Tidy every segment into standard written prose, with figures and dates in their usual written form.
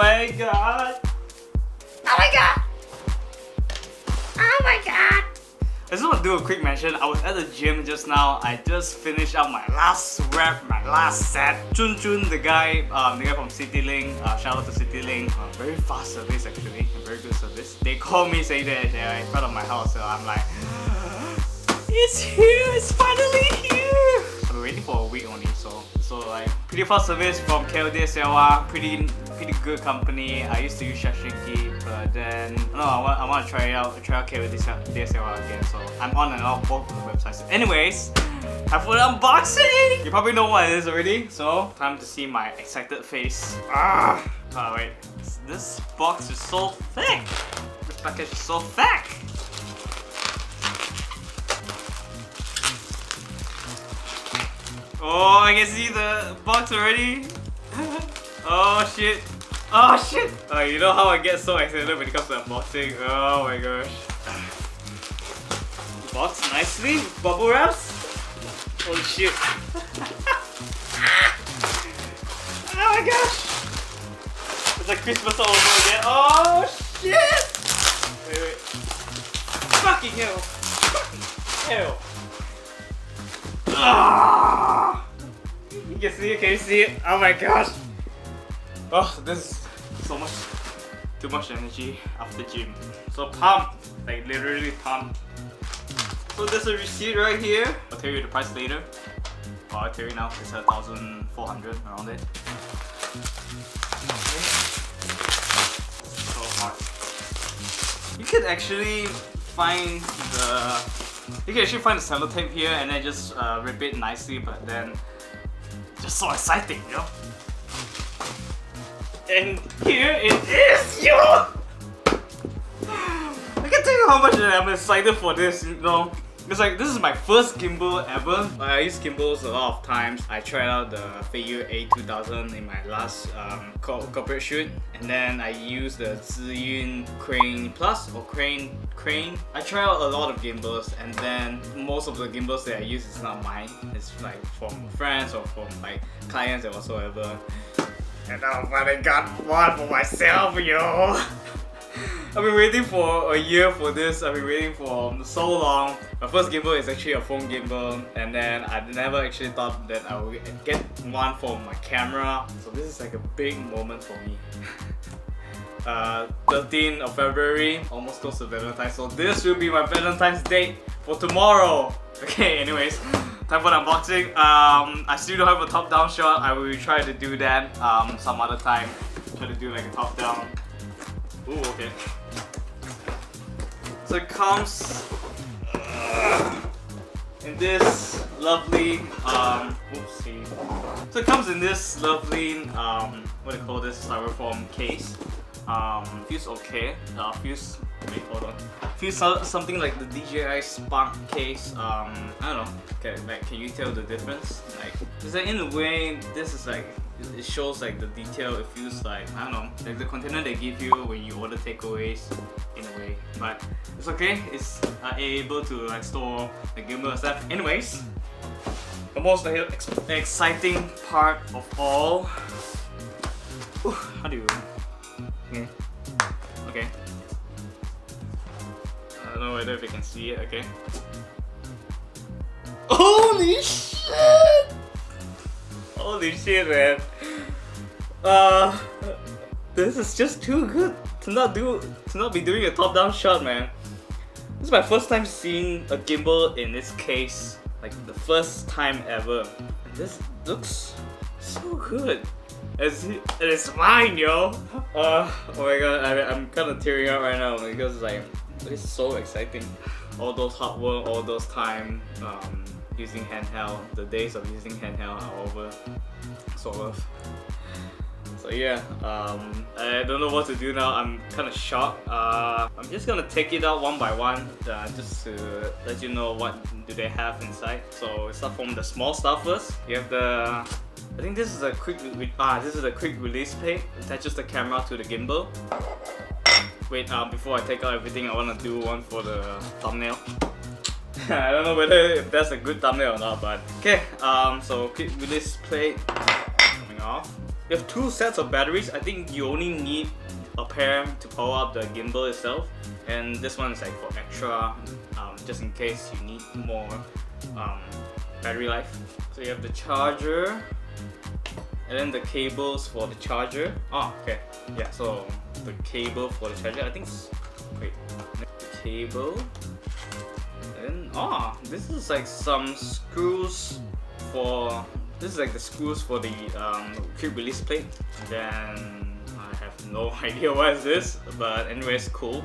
my god! Oh my god! Oh my god! I just want to do a quick mention. I was at the gym just now. I just finished up my last rep, my last set. Chun, the guy from CityLink, shout out to CityLink. Very fast service actually, very good service. They called me saying that they're in front of my house, so I'm like, it's here, it's finally here. I've been waiting for a week only, so like pretty fast service from KO DSLR, pretty good company. I used to use Shashinki, but then no, I want to try out KO DSLR again. So I'm on and off both of the websites. Anyways, time for the unboxing. You probably know what it is already, so time to see my excited face. Oh wait, this box is so thick. This package is so thick. Oh, I can see the box already. Oh shit. Oh shit. You know how I get so excited when it comes to unboxing? Oh my gosh. Boxed nicely with bubble wraps. Holy shit. Oh my gosh. It's like Christmas all over again. Oh shit. Wait. Fucking hell. Fucking hell. You can see it? Oh my gosh! Oh, this is so much, too much energy after gym. So pumped, like literally pumped. So there's a receipt right here. I'll tell you the price later. Oh, I'll tell you now, it's 1,400 around it. So hard. You can actually find the sellotape here and then just rip it nicely, but then just so exciting, you know? And here it is, yo! I can't tell you how much I'm excited for this, you know? It's like, this is my first gimbal ever. I use gimbals a lot of times. I tried out the feiyu A2000 in my last corporate shoot. And then I used the Zhiyun Crane Plus or Crane. I tried out a lot of gimbals, and then most of the gimbals that I use is not mine. It's like from friends or from like clients or whatsoever. And I finally got one for myself, yo! I've been waiting for a year for this. I've been waiting for so long. My first gimbal is actually a phone gimbal, and then I never actually thought that I would get one for my camera. So this is like a big moment for me. 13th of February, almost close to Valentine's, so this will be my Valentine's date for tomorrow. Okay, anyways, time for the unboxing. I still don't have a top-down shot. I will try to do that some other time. Try to do like a top-down. Ooh, okay. So it comes in this lovely oopsie. So it comes in this lovely what do you call this, styrofoam case. Feels okay. Feels, wait, hold on. Feels something like the Dji Spark case. I don't know. Okay, like, can you tell the difference? Like, it's like in a way, this is like, it shows like the detail. It feels like, I don't know, like the container they give you when you order takeaways in a way. But it's okay. It's able to like store the gimbal and stuff. Anyways, the most exciting part of all. Ooh, how do you? Okay. I don't know whether if you can see it. Okay. Holy shit! Holy shit, man! This is just too good to not be doing a top-down shot, man. This is my first time seeing a gimbal in this case, like the first time ever. And this looks so good. It's mine, yo! Oh my god, I'm kind of tearing up right now because like it's so exciting. All those hard work, all those time using handheld, the days of using handheld are over, sort of. So yeah, I don't know what to do now. I'm kind of shocked. I'm just gonna take it out one by one, just to let you know what do they have inside. So we start from the small stuff first. You have the, I think this is a quick release plate. Attaches the camera to the gimbal. Wait, before I take out everything, I want to do one for the thumbnail. I don't know if that's a good thumbnail or not, but okay. So quick release plate coming off. You have 2 sets of batteries. I think you only need a pair to power up the gimbal itself, and this one is like for extra, just in case you need more battery life. So you have the charger, and then the cables for the charger. Oh, okay. Yeah, so the cable for the charger, I think wait, the cable. And then, this is like some screws for, this is like the screws for the quick release plate. Then I have no idea what is this, but anyway, it's cool.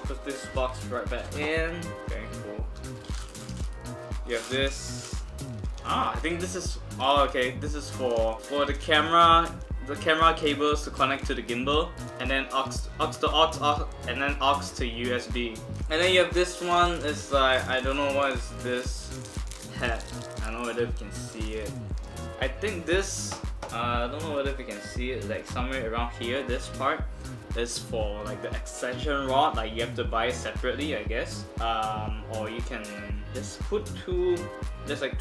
Put this box right back in. Okay, cool. You have this. I think this is, okay, this is for the camera cables to connect to the gimbal, and then aux to aux, and then aux to USB. And then you have this one. It's like, I don't know what is this head. I don't know whether you can see it. I think this, I don't know whether you can see it, like somewhere around here. This part is for like the extension rod. Like you have to buy it separately, I guess. Or you can just put there's like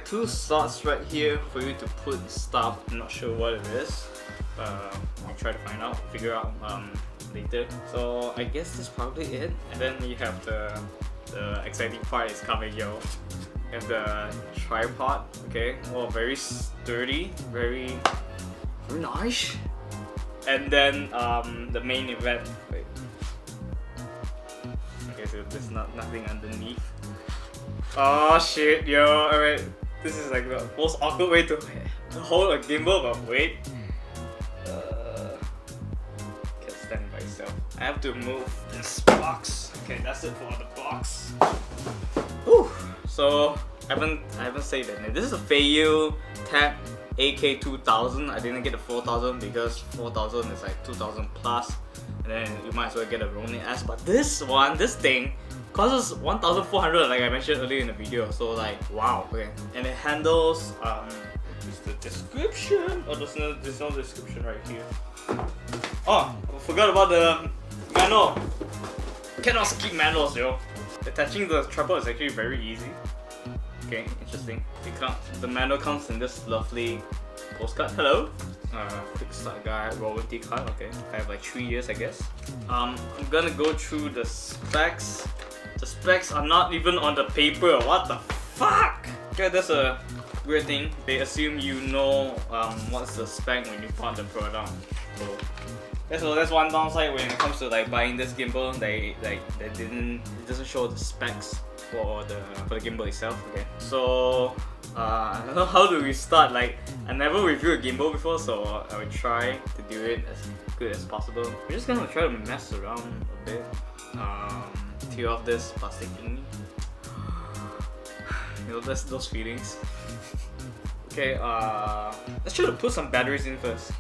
two slots right here for you to put stuff. I'm not sure what it is. I'll try to find out, figure out later. So I guess that's probably it. And then you have the exciting part is coming, yo. You have the tripod, okay? Oh, very sturdy, very nice. And then the main event. Wait. Okay, so there's nothing underneath. Oh shit, yo, alright. This is like the most awkward way to hold a gimbal, but wait. Can't stand by itself. I have to move this box. Okay, that's it for the box. Whew. So I haven't said that name. This is a feiyu Tab AK2000. I didn't get the 4000 because 4000 is like 2000 plus, and then you might as well get a Ronin S. But this thing costs 1,400, like I mentioned earlier in the video. So like, wow. Okay, and it handles is the description. Oh, there's no description right here. Oh, I forgot about the manual. Cannot skip manuals, yo. Attaching the tripod is actually very easy. Okay, interesting. The manual comes in this lovely postcard. Hello. Quick start guide, warranty card. Okay, I have like 3 years, I guess. I'm gonna go through the specs. The specs are not even on the paper. What the fuck? Okay, that's a weird thing. They assume you know what's the spec when you bought the product. So that's one downside when it comes to like buying this gimbal. It doesn't show the specs for the gimbal itself. Okay, so I don't know how do we start. Like, I never reviewed a gimbal before, so I will try to do it as good as possible. We're just gonna try to mess around a bit. Tear off this plastic thingy. You know, that's those feelings. Okay, let's try to put some batteries in first.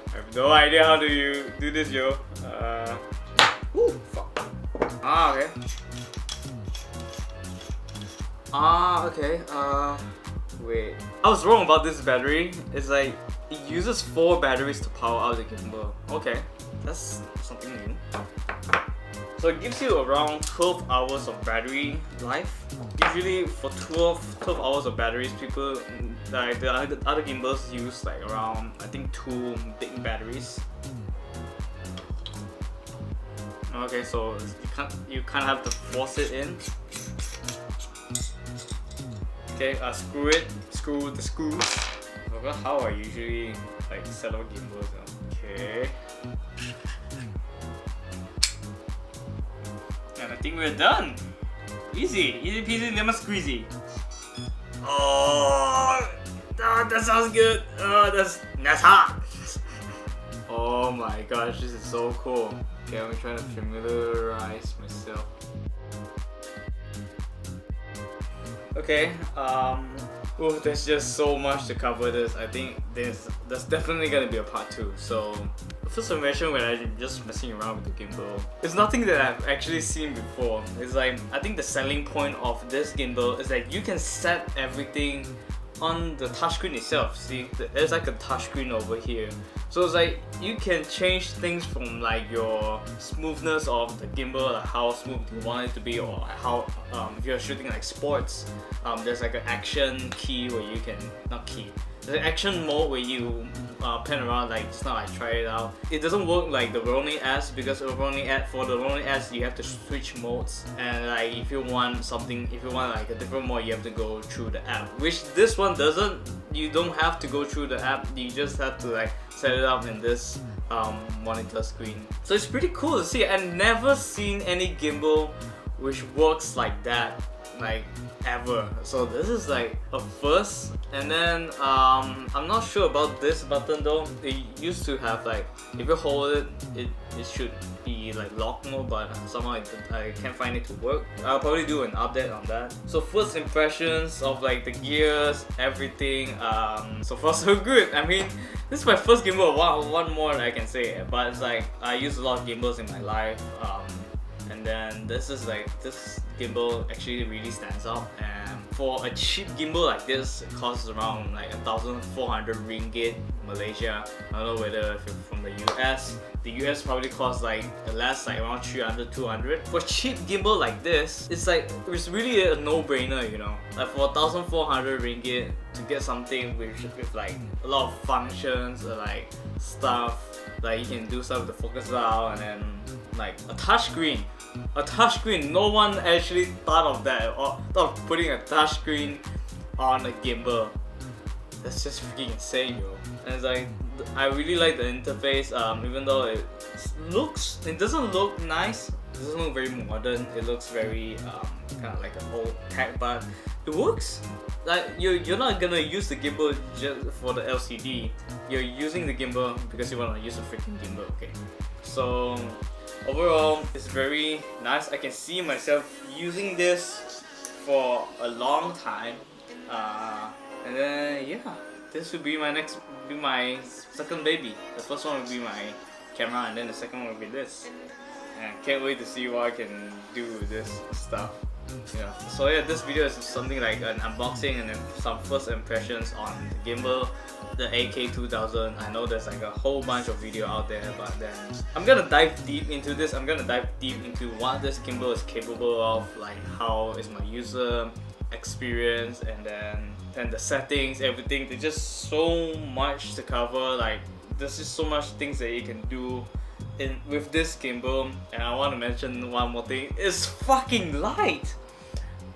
I have no idea how do you do this, yo. Ooh, fuck. Okay. Okay. Wait. I was wrong about this battery. It's like, it uses 4 batteries to power out the gimbal. Okay, that's something new. So it gives you around 12 hours of battery life. Usually for 12 hours of batteries, people, like the other gimbals use like around, I think, 2 big batteries. Okay, so you kind of have to force it in. Okay, screw the screws. I forgot how I usually like set up gimbals. Okay. And I think we're done. Easy peasy lemon squeezy. Oh, that sounds good. That's hot. Oh my gosh, this is so cool. Okay, I'm trying to familiarize myself. Okay, oh, there's just so much to cover this. I think there's definitely gonna be a part 2. So the first impression when I'm just messing around with the gimbal, it's nothing that I've actually seen before. It's like, I think the selling point of this gimbal is that you can set everything on the touchscreen itself, see, there's like a touchscreen over here. So it's like you can change things from like your smoothness of the gimbal, like how smooth you want it to be, or how if you're shooting like sports, there's like an action key where you can, not key, the action mode where you pan around, like just now I tried it out. It doesn't work like the Ronin S, because for the Ronin S you have to switch modes, and like if you want something, if you want like a different mode, you have to go through the app, which this one doesn't. You don't have to go through the app, you just have to like set it up in this monitor screen. So it's pretty cool to see. I've never seen any gimbal which works like that, like ever. So this is like a first. And then I'm not sure about this button though. It used to have like, if you hold it, it should be like lock mode, but somehow I can't find it to work. I'll probably do an update on that. So first impressions of like the gears, everything, so far so good. I mean, this is my first gimbal. One more I can say, but it's like I use a lot of gimbals in my life, and then this is like, this gimbal actually really stands out. And for a cheap gimbal like this, it costs around like 1,400 ringgit Malaysia. I don't know whether if you're from the US. The US probably costs like less, like around 300, 200. For a cheap gimbal like this, it's like, it's really a no-brainer, you know. Like for 1,400 ringgit to get something with like a lot of functions, or like stuff, like you can do stuff with the focus dial, and then like a touchscreen. A touchscreen, no one actually thought of that, or thought of putting a touchscreen on a gimbal. That's just freaking insane, yo. And it's like, I really like the interface, even though it doesn't look nice, it doesn't look very modern, it looks very kind of like an old tech, but it works. Like you're not gonna use the gimbal just for the LCD, you're using the gimbal because you want to use a freaking gimbal, okay? So overall, it's very nice. I can see myself using this for a long time, and then yeah, this will be my second baby. The first one will be my camera, and then the second one will be this. And I can't wait to see what I can do with this stuff. Yeah. So yeah, this video is something like an unboxing and then some first impressions on the gimbal, the AK2000. I know there's like a whole bunch of video out there, but then I'm gonna dive deep into this. I'm gonna dive deep into what this gimbal is capable of, like how is my user experience, and then the settings, everything. There's just so much to cover. Like there's just so much things that you can do with this gimbal. And I want to mention one more thing. It's fucking light.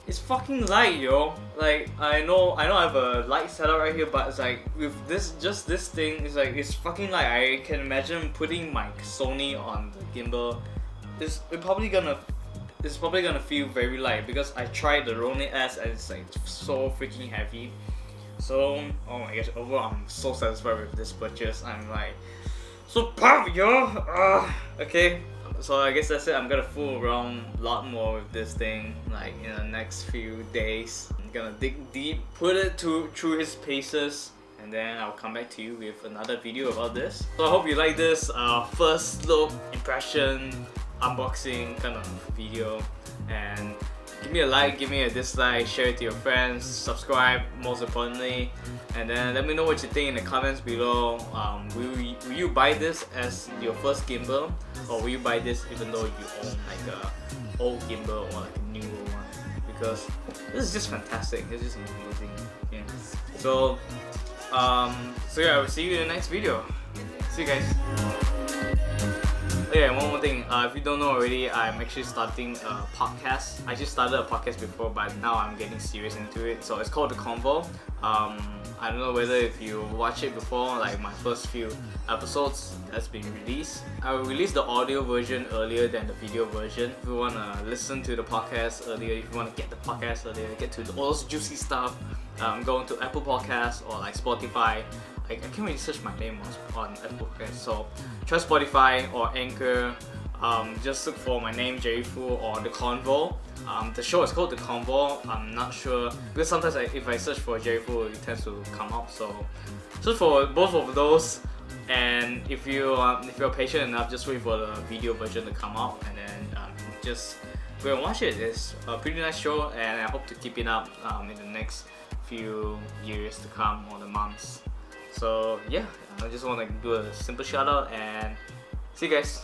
It's fucking light, yo. Like I know I have a light setup right here, but it's like with this thing, it's like it's fucking light. I can imagine putting my Sony on the gimbal. It's probably gonna feel very light, because I tried the Ronin S and it's like so freaking heavy. So oh my gosh, overall I'm so satisfied with this purchase. I'm like so pumped, yo. Okay, so I guess that's it. I'm gonna fool around a lot more with this thing, like in the next few days. I'm gonna dig deep, put it through its paces, and then I'll come back to you with another video about this. So I hope you like this first look, impression, unboxing kind of video, and give me a like, give me a dislike, share it to your friends, subscribe most importantly, and then let me know what you think in the comments below. Will you buy this as your first gimbal, or will you buy this even though you own like a old gimbal or like a newer one? Because this is just fantastic. It's just amazing. Yeah. So yeah, I will see you in the next video. See you guys. Oh yeah, one more thing. If you don't know already, I'm actually starting a podcast. I just started a podcast before, but now I'm getting serious into it. So it's called The Convo. I don't know whether if you watch it before, like my first few episodes that's been released. I will release the audio version earlier than the video version. If you want to listen to the podcast earlier, if you want to get the podcast earlier, get to all those juicy stuff, go into Apple Podcasts or like Spotify. I can't really search my name on Apple Podcasts, so try Spotify or Anchor. Just look for my name, Jerry Fu, or The Convo. The show is called The Convo. I'm not sure, because sometimes if I search for Jerry Fu, it tends to come up. So search for both of those, and if you're patient enough, just wait for the video version to come out, and then just go and watch it. It's a pretty nice show, and I hope to keep it up in the next few years to come or the months. So yeah, I just want to do a simple shout out and see you guys.